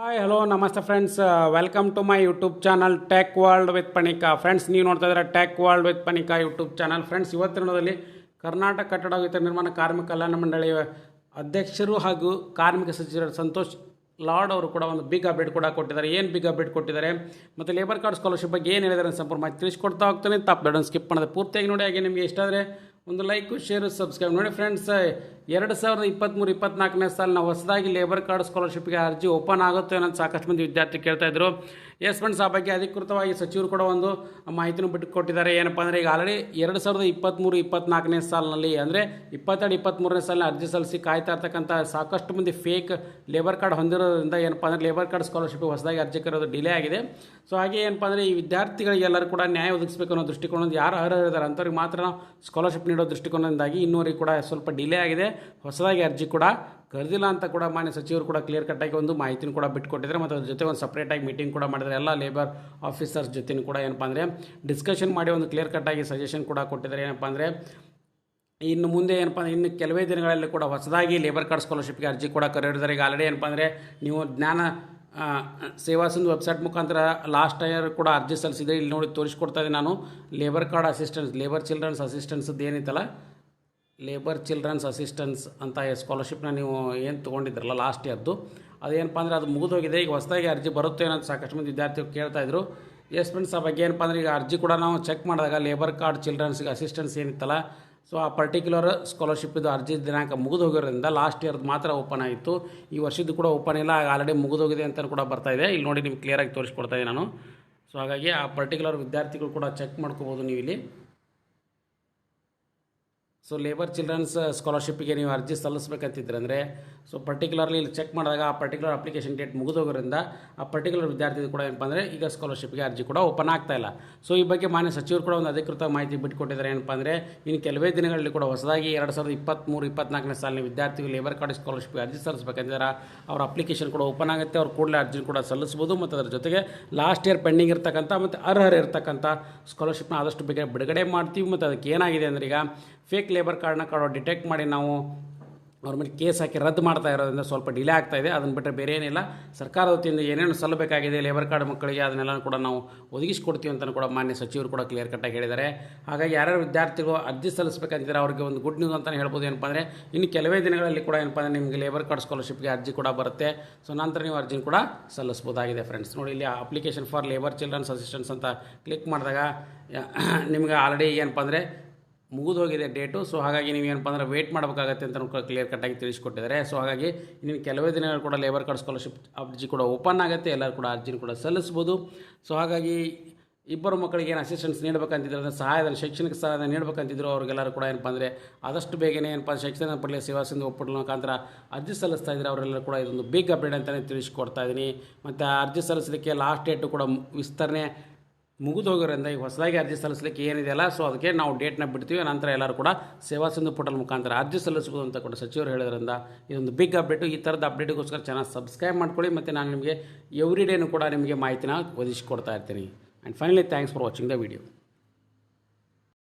Hi hello ನಮಸ್ತೆ friends, welcome to my YouTube channel tech world with Panika. Friends, ನೀವು ನೋಡ್ತಾ ಇದ್ದಾರೆ tech world with Panika YouTube channel. Friends, ಇವತ್ತಿನದಲ್ಲಿ ಕರ್ನಾಟಕ ಕಟ್ಟಡ ವಿತರಣಾ ನಿರ್ಮಾಣ ಕಾರ್ಮಿಕ ಕಲ್ಯಾಣ ಮಂಡಳಿಯ ಅಧ್ಯಕ್ಷರು ಹಾಗೂ ಕಾರ್ಮಿಕ ಸಚಿವರು ಸಂತೋಷ್ ಲಾಡ್ ಅವರು ಕೂಡ ಒಂದು ಬಿಗ್ ಅಪ್ಡೇಟ್ ಕೂಡ ಕೊಟ್ಟಿದ್ದಾರೆ. ಏನು ಬಿಗ್ ಅಪ್ಡೇಟ್ ಕೊಟ್ಟಿದ್ದಾರೆ ಮತ್ತು ಲೇಬರ್ ಕಾರ್ಡ್ ಸ್ಕಾಲರ್ಶಿಪ್ ಬಗ್ಗೆ ಏನು ಹೇಳಿದ್ದಾರೆ ಸಂಪೂರ್ಣ ಮಾಹಿತಿ ತಿಳಿಸ್ಕೊಡ್ತಾ ಹೋಗ್ತಾನೆ. ತಪ್ಪು ಸ್ಕಿಪ್ ಮಾಡೋದು ಪೂರ್ತಿಯಾಗಿ ನೋಡಿ. ಹಾಗೆ ನಿಮಗೆ ಇಷ್ಟ ಆದರೆ ಒಂದು ಲೈಕ್, ಶೇರ್, ಸಬ್ಸ್ಕ್ರೈಬ್ ನೋಡಿ. ಫ್ರೆಂಡ್ಸ್, 2023-24ನೇ ಸಾಲಿನ ಹೊಸದಾಗಿ ಲೇಬರ್ ಕಾರ್ಡ್ ಸ್ಕಾಲರ್ಶಿಪ್ಗೆ ಅರ್ಜಿ ಓಪನ್ ಆಗುತ್ತೆ ಅನ್ನೋದು ಸಾಕಷ್ಟು ಮಂದಿ ವಿದ್ಯಾರ್ಥಿ ಕೇಳ್ತಾ ಇದ್ರು. ಎಸ್ ಫ್ರೆಂಡ್ಸ್, ಆ ಬಗ್ಗೆ ಅಧಿಕೃತವಾಗಿ ಸಚಿವರು ಕೂಡ ಒಂದು ಮಾಹಿತಿನೂ ಬಿಟ್ಟು ಕೊಟ್ಟಿದ್ದಾರೆ. ಏನಪ್ಪ ಅಂದರೆ, ಈಗ ಆಲ್ರೆಡಿ 2023-24ನೇ ಸಾಲಿನಲ್ಲಿ ಅಂದರೆ 22-23ನೇ ಸಾಲಿನ ಅರ್ಜಿ ಸಲ್ಲಿಸಿ ಕಾಯ್ತಾ ಇರ್ತಕ್ಕಂಥ ಸಾಕಷ್ಟು ಮಂದಿ ಫೇಕ್ ಲೇಬರ್ ಕಾರ್ಡ್ ಹೊಂದಿರೋದ್ರಿಂದ ಏನಪ್ಪ ಅಂದರೆ ಲೇಬರ್ ಕಾರ್ಡ್ ಸ್ಕಾಲರ್ಶಿಪ್ ಹೊಸದಾಗಿ ಅರ್ಜಿ ಕರೆಯೋದು ಡಿಲೇ ಆಗಿದೆ. ಸೊ ಹಾಗೆ ಏನಪ್ಪ ಅಂದರೆ, ಈ ವಿದ್ಯಾರ್ಥಿಗಳಿಗೆಲ್ಲರೂ ಕೂಡ ನ್ಯಾಯ ಒದಗಿಸಬೇಕು ಅನ್ನೋ ದೃಷ್ಟಿಕೋನದಿಂದ ಯಾರು ಅರ್ಹರಿದ್ದಾರೆ ಅಂಥವ್ರಿಗೆ ಮಾತ್ರ ನಾವು ಸ್ಕಾಲರ್ಶಿಪ್ ನೀಡೋ ದೃಷ್ಟಿಕೋನದಿಂದಾಗಿ ಇನ್ನೂವರೆಗೆ ಕೂಡ ಸ್ವಲ್ಪ ಡಿಲೇ ಆಗಿದೆ. ಹೊಸದಾಗಿ ಅರ್ಜಿ ಕೂಡ ಕರೆದಿಲ್ಲ ಅಂತ ಕೂಡ ಮಾನ್ಯ ಸಚಿವರು ಕೂಡ ಕ್ಲಿಯರ್ ಕಟ್ಟಾಗಿ ಒಂದು ಮಾಹಿತಿನ ಕೂಡ ಬಿಟ್ಟುಕೊಟ್ಟಿದ್ದಾರೆ. ಮತ್ತು ಅದ್ರ ಜೊತೆ ಒಂದು ಸಪ್ರೇಟಾಗಿ ಮೀಟಿಂಗ್ ಕೂಡ ಮಾಡಿದ್ದಾರೆ. ಎಲ್ಲ ಲೇಬರ್ ಆಫೀಸರ್ಸ್ ಜೊತೆನೂ ಕೂಡ ಏನಪ್ಪ ಅಂದರೆ ಡಿಸ್ಕಷನ್ ಮಾಡಿ ಒಂದು ಕ್ಲಿಯರ್ ಕಟ್ಟಾಗಿ ಸಜೆಷನ್ ಕೂಡ ಕೊಟ್ಟಿದ್ದಾರೆ. ಏನಪ್ಪ ಅಂದರೆ, ಇನ್ನು ಮುಂದೆ ಏನಪ್ಪ ಅಂದರೆ ಇನ್ನು ಕೆಲವೇ ದಿನಗಳಲ್ಲಿ ಕೂಡ ಹೊಸದಾಗಿ ಲೇಬರ್ ಕಾರ್ಡ್ ಸ್ಕಾಲರ್ಶಿಪ್ಗೆ ಅರ್ಜಿ ಕೂಡ ಕರೆದಿದ್ದಾರೆ. ಈಗ ಆಲ್ರೆಡಿ ಏನಪ್ಪ ಅಂದರೆ, ನೀವು ಜ್ಞಾನ ಸೇವಾ ಸಿಂಧು ವೆಬ್ಸೈಟ್ ಮುಖಾಂತರ ಲಾಸ್ಟ್ ಇಯರ್ ಕೂಡ ಅರ್ಜಿ ಸಲ್ಲಿಸಿದರೆ ಇಲ್ಲಿ ನೋಡಿ ತೋರಿಸ್ಕೊಡ್ತಾ ಇದ್ದೀನಿ ನಾನು. Labour card assistance, labour childrens ಅಸಿಸ್ಟೆನ್ಸ್ದು ಏನೈತಲ್ಲ, ಲೇಬರ್ ಚಿಲ್ಡ್ರನ್ಸ್ ಅಸಿಸ್ಟೆನ್ಸ್ ಅಂತ ಸ್ಕಾಲರ್ಶಿಪ್ನ ನೀವು ಏನು ತೊಗೊಂಡಿದ್ರಲ್ಲ ಲಾಸ್ಟ್ ಇಯರ್ದು, ಅದೇನಪ್ಪ ಅಂದರೆ ಅದು ಮುಗಿದೋಗಿದೆ. ಈಗ ಹೊಸದಾಗಿ ಅರ್ಜಿ ಬರುತ್ತೆ ಅನ್ನೋದು ಸಾಕಷ್ಟು ಮಂದಿ ವಿದ್ಯಾರ್ಥಿಗಳು ಕೇಳ್ತಾಯಿದ್ರು. ಎಸ್ ಫ್ರೆಂಡ್ಸ್, ಆ ಬಗ್ಗೆ ಏನಪ್ಪ ಅಂದರೆ, ಈಗ ಅರ್ಜಿ ಕೂಡ ನಾವು ಚೆಕ್ ಮಾಡಿದಾಗ ಲೇಬರ್ ಕಾರ್ಡ್ ಚಿಲ್ಡ್ರನ್ಸ್ಗೆ ಅಸಿಸ್ಟೆನ್ಸ್ ಏನಿತ್ತಲ್ಲ, ಸೊ ಆ ಪರ್ಟಿಕ್ಯುಲರ್ ಸ್ಕಾಲರ್ಶಿಪ್ದು ಅರ್ಜಿ ದಿನಾಂಕ ಮುಗಿದು ಹೋಗಿರೋದ್ರಿಂದ ಲಾಸ್ಟ್ ಇಯರ್ದು ಮಾತ್ರ ಓಪನ್ ಆಯಿತು. ಈ ವರ್ಷದ್ದು ಕೂಡ ಓಪನ್ ಇಲ್ಲ, ಆಲ್ರೆಡಿ ಮುಗಿದೋಗಿದೆ ಅಂತ ಕೂಡ ಬರ್ತಾ ಇದೆ. ಇಲ್ಲಿ ನೋಡಿ ನಿಮ್ಗೆ ಕ್ಲಿಯರಾಗಿ ತೋರಿಸ್ಕೊಡ್ತಾ ಇದ್ದೀನಿ ನಾನು. ಸೊ ಹಾಗಾಗಿ ಆ ಪರ್ಟಿಕ್ಯುಲರ್ ವಿದ್ಯಾರ್ಥಿಗಳು ಕೂಡ ಚೆಕ್ ಮಾಡ್ಕೋಬೋದು ನೀವು ಇಲ್ಲಿ. ಸೊ ಲೇಬರ್ ಚಿಲ್ಡ್ರನ್ಸ್ ಸ್ಕಾಲರ್ಶಿಪ್ಪಿಗೆ ನೀವು ಅರ್ಜಿ ಸಲ್ಲಿಸಬೇಕಂತಿದ್ರೆ ಅಂದರೆ, ಸೊ ಪರ್ಟಿಕ್ಯುಲರ್ಲಿ ಇಲ್ಲಿ ಚೆಕ್ ಮಾಡಿದಾಗ ಆ ಪರ್ಟಿಕ್ಯುಲರ್ ಅಪ್ಲಿಕೇಶನ್ ಡೇಟ್ ಮುಗಿದೋಗೋದ್ರಿಂದ ಆ ಪರ್ಟಿಕ್ಯುಲರ್ ವಿದ್ಯಾರ್ಥಿ ಕೂಡ ಏನಪ್ಪ ಅಂದರೆ ಈಗ ಸ್ಕಾಲರ್ಶಿಪ್ಗೆ ಅರ್ಜಿ ಕೂಡ ಓಪನ್ ಆಗ್ತಾ ಇಲ್ಲ. ಸೊ ಈ ಬಗ್ಗೆ ಮಾನ್ಯ ಸಚಿವರು ಕೂಡ ಒಂದು ಅಧಿಕೃತ ಮಾಹಿತಿ ಬಿಟ್ಟುಕೊಟ್ಟಿದ್ದಾರೆ. ಏನಪ್ಪ ಅಂದರೆ, ಇನ್ನು ಕೆಲವೇ ದಿನಗಳಲ್ಲಿ ಕೂಡ ಹೊಸದಾಗಿ 2023-24ನೇ ಸಾಲಿನ ವಿದ್ಯಾರ್ಥಿಗಳು ಲೇಬರ್ ಕಾರ್ಡ್ ಸ್ಕಾಲರ್ಶಿಪ್ಗೆ ಅರ್ಜಿ ಸಲ್ಲಿಸಬೇಕಂತಿದ್ದಾರೆ. ಅವ್ರ ಅಪ್ಲಿಕೇಶನ್ ಕೂಡ ಓಪನ್ ಆಗುತ್ತೆ, ಅವ್ರು ಕೂಡಲೇ ಅರ್ಜಿ ಕೂಡ ಸಲ್ಲಿಸ್ಬೋದು. ಮತ್ತು ಅದರ ಜೊತೆಗೆ ಲಾಸ್ಟ್ ಇಯರ್ ಪೆಂಡಿಂಗ್ ಇರ್ತಕ್ಕಂಥ ಮತ್ತು ಅರ್ಹರು ಇರ್ತಕ್ಕಂಥ ಸ್ಕಾಲರ್ಶಿಪ್ನ ಆದಷ್ಟು ಬೇಗ ಬಿಡುಗಡೆ ಮಾಡ್ತೀವಿ. ಮತ್ತು ಅದಕ್ಕೆ ಏನಾಗಿದೆ ಅಂದರೆ, ಈಗ ಫೇಕ್ ಲೇಬರ್ ಕಾರ್ಡ್ನ ಡಿಟೆಕ್ಟ್ ಮಾಡಿ ನಾವು ಅವ್ರ ಮೇಲೆ ಕೇಸ್ ಹಾಕಿ ರದ್ದು ಮಾಡ್ತಾ ಇರೋದ್ರಿಂದ ಸ್ವಲ್ಪ ಡಿಲೇ ಆಗ್ತಾ ಇದೆ. ಅದನ್ನು ಬಿಟ್ಟರೆ ಬೇರೆ ಏನಿಲ್ಲ. ಸರ್ಕಾರದ ವತಿಯಿಂದ ಏನೇನು ಸಲ್ಲಬೇಕಾಗಿದೆ ಲೇಬರ್ ಕಾರ್ಡ್ ಮಕ್ಕಳಿಗೆ ಅದನ್ನೆಲ್ಲ ಕೂಡ ನಾವು ಒದಗಿಸ್ಕೊಡ್ತೀವಿ ಅಂತ ಕೂಡ ಮಾನ್ಯ ಸಚಿವರು ಕೂಡ ಕ್ಲಿಯರ್ ಕಟ್ಟಾಗಿ ಹೇಳಿದ್ದಾರೆ. ಹಾಗಾಗಿ ಯಾರ್ಯಾರು ವಿದ್ಯಾರ್ಥಿಗಳು ಅರ್ಜಿ ಸಲ್ಲಿಸಬೇಕಂತಿದ್ದಾರೆ ಅವ್ರಿಗೆ ಒಂದು ಗುಡ್ ನ್ಯೂಸ್ ಅಂತಲೇ ಹೇಳ್ಬೋದು. ಏನಪ್ಪ ಅಂದರೆ, ಇನ್ನು ಕೆಲವೇ ದಿನಗಳಲ್ಲಿ ಕೂಡ ಏನಪ್ಪ ಅಂದರೆ ನಿಮಗೆ ಲೇಬರ್ ಕಾರ್ಡ್ ಸ್ಕಾಲರ್ಶಿಪ್ಗೆ ಅರ್ಜಿ ಕೂಡ ಬರುತ್ತೆ. ಸೊ ನಂತರ ನೀವು ಅರ್ಜಿನ ಕೂಡ ಸಲ್ಲಿಸ್ಬೋದಾಗಿದೆ. ಫ್ರೆಂಡ್ಸ್ ನೋಡಿ, ಇಲ್ಲಿ application for labour children's assistance ಅಂತ ಕ್ಲಿಕ್ ಮಾಡಿದಾಗ ನಿಮಗೆ ಆಲ್ರೆಡಿ ಏನಪ್ಪ ಅಂದರೆ ಮುಗಿದೋಗಿದೆ ಡೇಟು. ಸೊ ಹಾಗಾಗಿ ನೀವು ಏನಪ್ಪ ಅಂದರೆ ವೇಟ್ ಮಾಡಬೇಕಾಗತ್ತೆ ಅಂತ ಕ್ಲಿಯರ್ ಕಟ್ಟಾಗಿ ತಿಳಿಸ್ಕೊಟ್ಟಿದ್ದಾರೆ. ಸೊ ಹಾಗಾಗಿ ಇನ್ನು ಕೆಲವೇ ದಿನಗಳು ಕೂಡ ಲೇಬರ್ ಕಾರ್ಡ್ ಸ್ಕಾಲರ್ಶಿಪ್ ಅರ್ಜಿ ಕೂಡ ಓಪನ್ ಆಗುತ್ತೆ, ಎಲ್ಲರೂ ಕೂಡ ಅರ್ಜಿನ ಕೂಡ ಸಲ್ಲಿಸ್ಬೋದು. ಸೊ ಹಾಗಾಗಿ ಇಬ್ಬರು ಮಕ್ಕಳಿಗೆ ಏನು ಅಸಿಸ್ಟೆನ್ಸ್ ನೀಡಬೇಕಂತಿದ್ರು, ಅಂದರೆ ಸಹಾಯಧನ, ಶೈಕ್ಷಣಿಕ ಸಹಾಯಧನ ನೀಡಬೇಕಂತಿದ್ರು ಅವ್ರಿಗೆಲ್ಲರೂ ಕೂಡ ಏನಪ್ಪ ಅಂದರೆ ಆದಷ್ಟು ಬೇಗನೆ ಏನಪ್ಪ ಶಿಕ್ಷಣ ಪಡೆಯಲು ಸೇವಾ ಸಿಂಧು ಒಪ್ಪಂದ ಮುಖಾಂತರ ಅರ್ಜಿ ಸಲ್ಲಿಸ್ತಾ ಇದ್ದಾರೆ. ಅವರೆಲ್ಲರೂ ಕೂಡ ಇದೊಂದು ಬಿಗ್ ಅಪ್ಡೇಟ್ ಅಂತಲೇ ತಿಳಿಸ್ಕೊಡ್ತಾ ಇದ್ದೀನಿ. ಮತ್ತು ಅರ್ಜಿ ಸಲ್ಲಿಸಲಿಕ್ಕೆ ಲಾಸ್ಟ್ ಡೇಟು ಕೂಡ ವಿಸ್ತರಣೆ ಮುಗಿದೋಗೋದ್ರಿಂದ ಈಗ ಹೊಸದಾಗಿ ಅರ್ಜಿ ಸಲ್ಲಿಸಲಿಕ್ಕೆ ಏನಿದೆಯಲ್ಲ, ಸೊ ಅದಕ್ಕೆ ನಾವು ಡೇಟ್ನ ಬಿಡ್ತೀವಿ. ನಂತರ ಎಲ್ಲರೂ ಕೂಡ ಸೇವಾ ಸಿಂಧು ಪೋರ್ಟಲ್ ಮುಖಾಂತರ ಅರ್ಜಿ ಸಲ್ಲಿಸಬಹುದು ಅಂತ ಕೂಡ ಸಚಿವರು ಹೇಳಿದ್ರಿಂದ ಇದೊಂದು ಬಿಗ್ ಅಪ್ಡೇಟು. ಈ ಥರದ ಅಪ್ಡೇಟಿಗೋಸ್ಕರ ಚೆನ್ನಾಗಿ ಸಬ್ಸ್ಕ್ರೈಬ್ ಮಾಡ್ಕೊಳ್ಳಿ. ಮತ್ತು ನಾನು ನಿಮಗೆ ಎವ್ರಿ ಡೇನೂ ಕೂಡ ನಿಮಗೆ ಮಾಹಿತಿನ ಒದಗಿಸಿಕೊಡ್ತಾ ಇರ್ತೀನಿ. And finally thanks for watching the video.